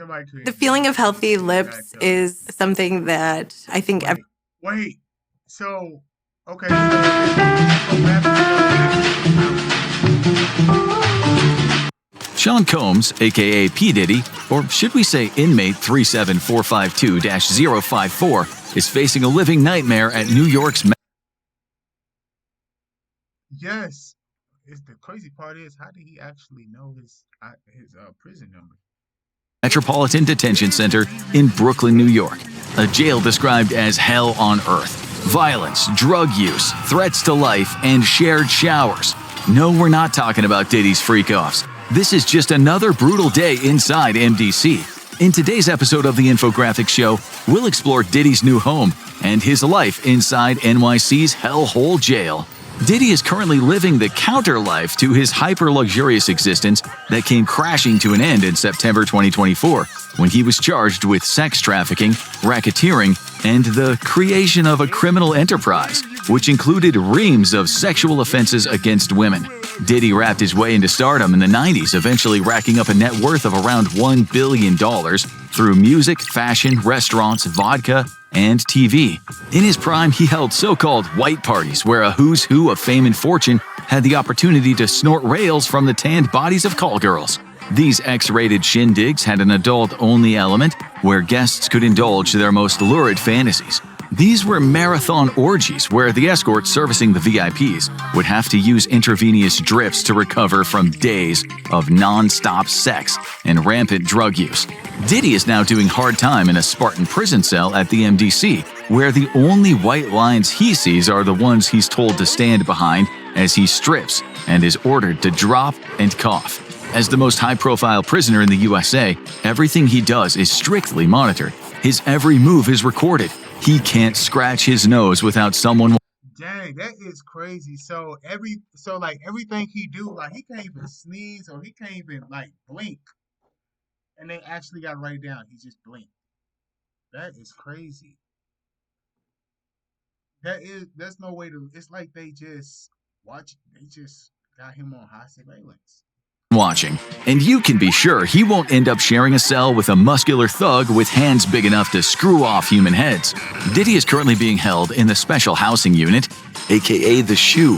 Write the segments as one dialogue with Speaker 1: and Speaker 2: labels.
Speaker 1: The feeling of healthy lips is something that I think
Speaker 2: Wait. So, okay. So,
Speaker 3: Sean Combs, aka P. Diddy, or should we say inmate 37452-054, is facing a living nightmare at New York's
Speaker 2: yes. The crazy part is, how did he actually know his prison number?
Speaker 3: Metropolitan Detention Center in Brooklyn, New York, a jail described as hell on earth. Violence, drug use, threats to life, and shared showers. No, we're not talking about Diddy's freak-offs. This is just another brutal day inside MDC. In today's episode of the Infographic Show, we'll explore Diddy's new home and his life inside NYC's hellhole jail. Diddy is currently living the counter life to his hyper-luxurious existence that came crashing to an end in September 2024 when he was charged with sex trafficking, racketeering, and the creation of a criminal enterprise, which included reams of sexual offenses against women. Diddy rapped his way into stardom in the 90s, eventually racking up a net worth of around $1 billion through music, fashion, restaurants, vodka, and TV. In his prime, he held so-called white parties where a who's who of fame and fortune had the opportunity to snort rails from the tanned bodies of call girls. These X-rated shindigs had an adult-only element where guests could indulge their most lurid fantasies. These were marathon orgies where the escorts servicing the VIPs would have to use intravenous drips to recover from days of non-stop sex and rampant drug use. Diddy is now doing hard time in a Spartan prison cell at the MDC, where the only white lines he sees are the ones he's told to stand behind as he strips and is ordered to drop and cough. As the most high-profile prisoner in the USA, everything he does is strictly monitored. His every move is recorded. He can't scratch his nose without someone.
Speaker 2: Dang, that is crazy. So everything he do, like he can't even sneeze or he can't even like blink. And they actually got to write it down. He just blinked. That is crazy. There's no way to. It's like they just got him on high surveillance.
Speaker 3: Watching, and you can be sure he won't end up sharing a cell with a muscular thug with hands big enough to screw off human heads. Diddy is currently being held in the Special Housing Unit, aka the SHU,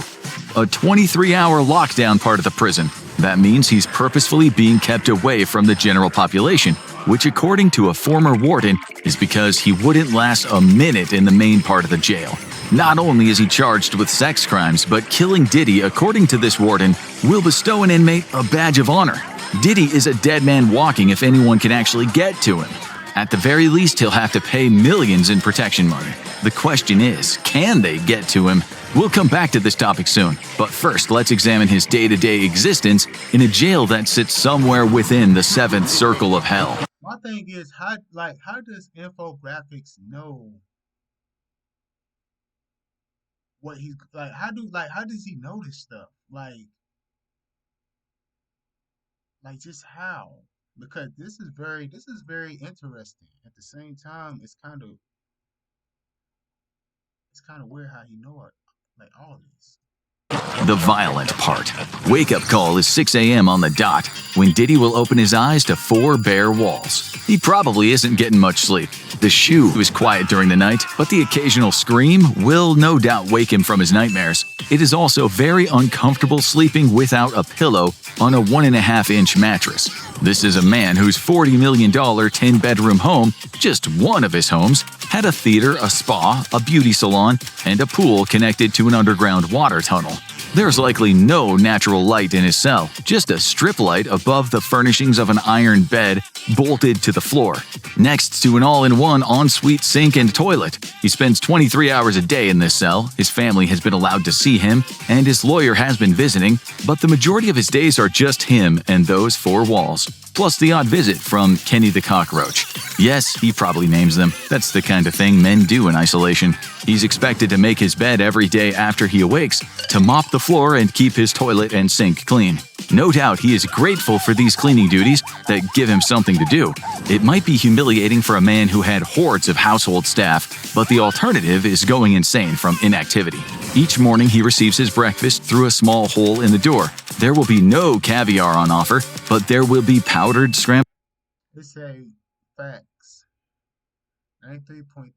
Speaker 3: a 23-hour lockdown part of the prison. That means he's purposefully being kept away from the general population, which according to a former warden is because he wouldn't last a minute in the main part of the jail. Not only is he charged with sex crimes, but killing Diddy, according to this warden, will bestow an inmate a badge of honor. Diddy is a dead man walking if anyone can actually get to him. At the very least, he'll have to pay millions in protection money. The question is, can they get to him? We'll come back to this topic soon, but first let's examine his day-to-day existence in a jail that sits somewhere within the seventh circle of hell.
Speaker 2: My thing is, how does Infographics know what he's like? How does he know this stuff? Like just how? Because this is very interesting. At the same time, it's kind of weird how he know it, like all this.
Speaker 3: The violent part. Wake-up call is 6 a.m. on the dot when Diddy will open his eyes to 4 bare walls. He probably isn't getting much sleep. The SHU is quiet during the night, but the occasional scream will no doubt wake him from his nightmares. It is also very uncomfortable sleeping without a pillow on a 1.5-inch mattress. This is a man whose $40 million 10-bedroom home, just one of his homes, had a theater, a spa, a beauty salon, and a pool connected to an underground water tunnel. There's likely no natural light in his cell, just a strip light above the furnishings of an iron bed bolted to the floor, next to an all-in-one ensuite sink and toilet. He spends 23 hours a day in this cell. His family has been allowed to see him, and his lawyer has been visiting, but the majority of his days are just him and those 4 walls, plus the odd visit from Kenny the Cockroach. Yes, he probably names them. That's the kind of thing men do in isolation. He's expected to make his bed every day after he awakes, to mop the floor and keep his toilet and sink clean. No doubt he is grateful for these cleaning duties that give him something to do. It might be humiliating for a man who had hordes of household staff, but the alternative is going insane from inactivity. Each morning he receives his breakfast through a small hole in the door. There will be no caviar on offer, but there will be powdered scrambled.
Speaker 2: It say facts. 93.3%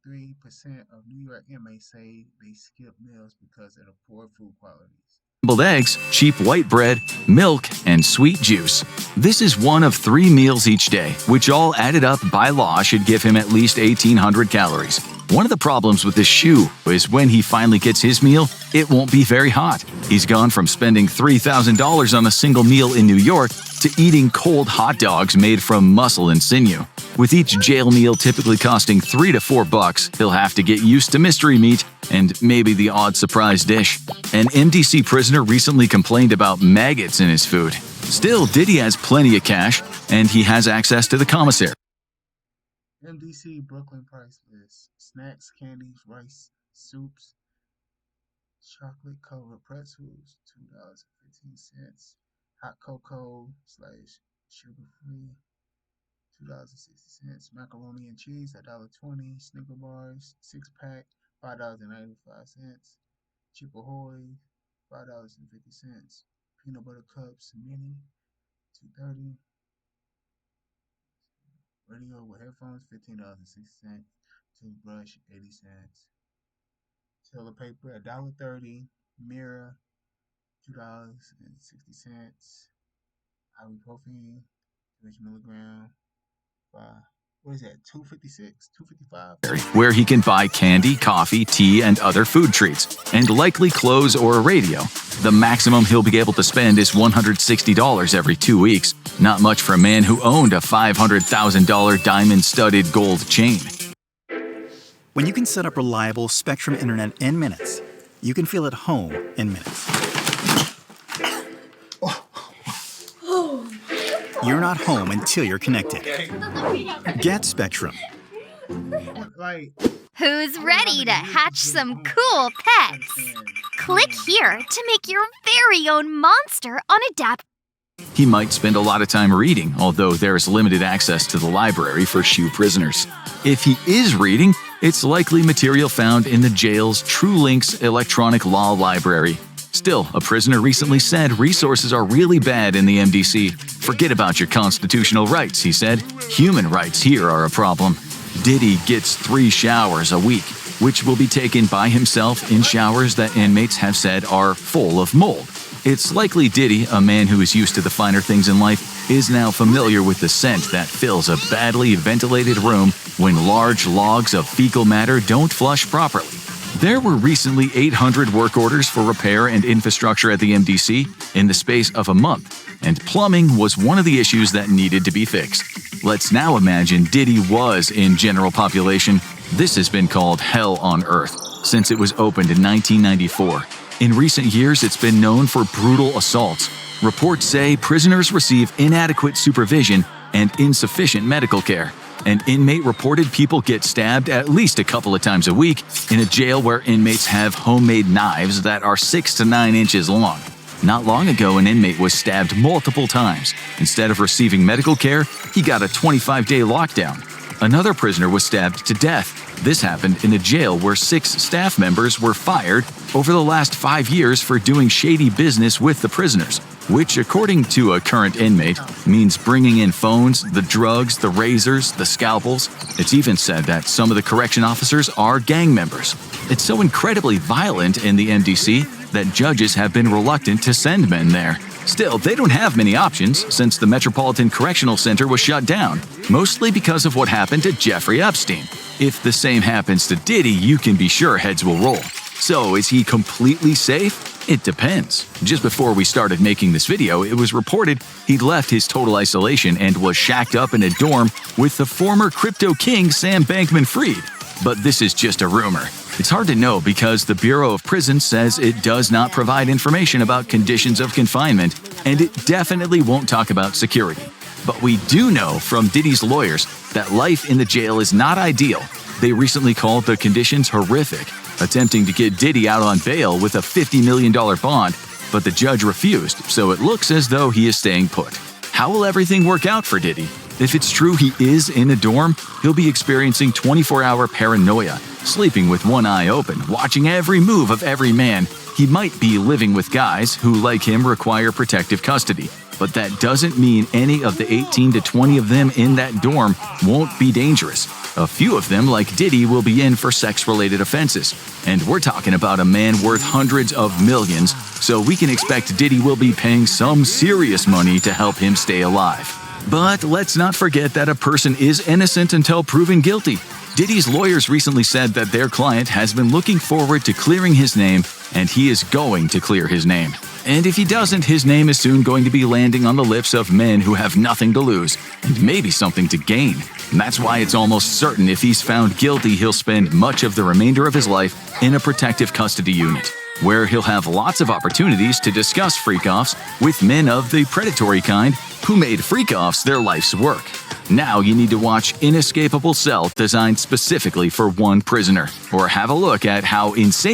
Speaker 2: of New York inmates say they skip meals because of the poor food qualities.
Speaker 3: Scrambled eggs, cheap white bread, milk, and sweet juice. This is one of 3 meals each day, which all added up by law should give him at least 1,800 calories. One of the problems with this shoe is when he finally gets his meal, it won't be very hot. He's gone from spending $3,000 on a single meal in New York to eating cold hot dogs made from muscle and sinew. With each jail meal typically costing $3 to $4, he'll have to get used to mystery meat and maybe the odd surprise dish. An MDC prisoner recently complained about maggots in his food. Still, Diddy has plenty of cash, and he has access to the commissary.
Speaker 2: MDC Brooklyn price list. Snacks, candies, rice, soups, chocolate covered pretzels, $2.15. Hot cocoa / sugar free, $2.60. Macaroni and cheese, $1.20. Snicker bars, 6-pack, $5.95. Chip Ahoy, $5.50. Peanut butter cups, mini, $2.30. Radio with headphones, $15.60. Toothbrush, 80 cents. Toilet paper, $1.30. Mirror, $2.60. Ibuprofen, 3 milligram. What is that? $2.56, $2.55.
Speaker 3: Where he can buy candy, coffee, tea, and other food treats, and likely clothes or a radio. The maximum he'll be able to spend is $160 every 2 weeks. Not much for a man who owned a $500,000 diamond-studded gold chain.
Speaker 4: When you can set up reliable Spectrum Internet in minutes, you can feel at home in minutes. You're not home until you're connected. Get Spectrum.
Speaker 2: Like,
Speaker 5: Who's ready to hatch some cool pets? Click here to make your very own monster on Adapt.
Speaker 3: He might spend a lot of time reading, although there's limited access to the library for SHU prisoners. If he is reading, it's likely material found in the jail's TrueLinks electronic law library. Still, a prisoner recently said resources are really bad in the MDC. Forget about your constitutional rights, he said. Human rights here are a problem. Diddy gets 3 showers a week, which will be taken by himself in showers that inmates have said are full of mold. It's likely Diddy, a man who is used to the finer things in life, is now familiar with the scent that fills a badly ventilated room when large logs of fecal matter don't flush properly. There were recently 800 work orders for repair and infrastructure at the MDC in the space of a month, and plumbing was one of the issues that needed to be fixed. Let's now imagine Diddy was in general population. This has been called hell on earth since it was opened in 1994. In recent years, it's been known for brutal assaults. Reports say prisoners receive inadequate supervision and insufficient medical care. An inmate reported people get stabbed at least a couple of times a week in a jail where inmates have homemade knives that are 6 to 9 inches long. Not long ago, an inmate was stabbed multiple times. Instead of receiving medical care, he got a 25-day lockdown. Another prisoner was stabbed to death. This happened in a jail where 6 staff members were fired over the last 5 years for doing shady business with the prisoners, which, according to a current inmate, means bringing in phones, the drugs, the razors, the scalpels. It's even said that some of the correction officers are gang members. It's so incredibly violent in the MDC that judges have been reluctant to send men there. Still, they don't have many options since the Metropolitan Correctional Center was shut down, mostly because of what happened to Jeffrey Epstein. If the same happens to Diddy, you can be sure heads will roll. So, is he completely safe? It depends. Just before we started making this video, it was reported he'd left his total isolation and was shacked up in a dorm with the former crypto king Sam Bankman-Fried. But this is just a rumor. It's hard to know because the Bureau of Prisons says it does not provide information about conditions of confinement, and it definitely won't talk about security. But we do know from Diddy's lawyers that life in the jail is not ideal. They recently called the conditions horrific, attempting to get Diddy out on bail with a $50 million bond, but the judge refused, so it looks as though he is staying put. How will everything work out for Diddy? If it's true he is in a dorm, he'll be experiencing 24-hour paranoia, sleeping with one eye open, watching every move of every man. He might be living with guys who, like him, require protective custody. But that doesn't mean any of the 18 to 20 of them in that dorm won't be dangerous. A few of them, like Diddy, will be in for sex-related offenses. And we're talking about a man worth hundreds of millions, so we can expect Diddy will be paying some serious money to help him stay alive. But let's not forget that a person is innocent until proven guilty. Diddy's lawyers recently said that their client has been looking forward to clearing his name, and he is going to clear his name. And if he doesn't, his name is soon going to be landing on the lips of men who have nothing to lose, and maybe something to gain. And that's why it's almost certain if he's found guilty, he'll spend much of the remainder of his life in a protective custody unit, where he'll have lots of opportunities to discuss freak-offs with men of the predatory kind who made freak-offs their life's work. Now you need to watch Inescapable Cell, designed specifically for one prisoner, or have a look at how insane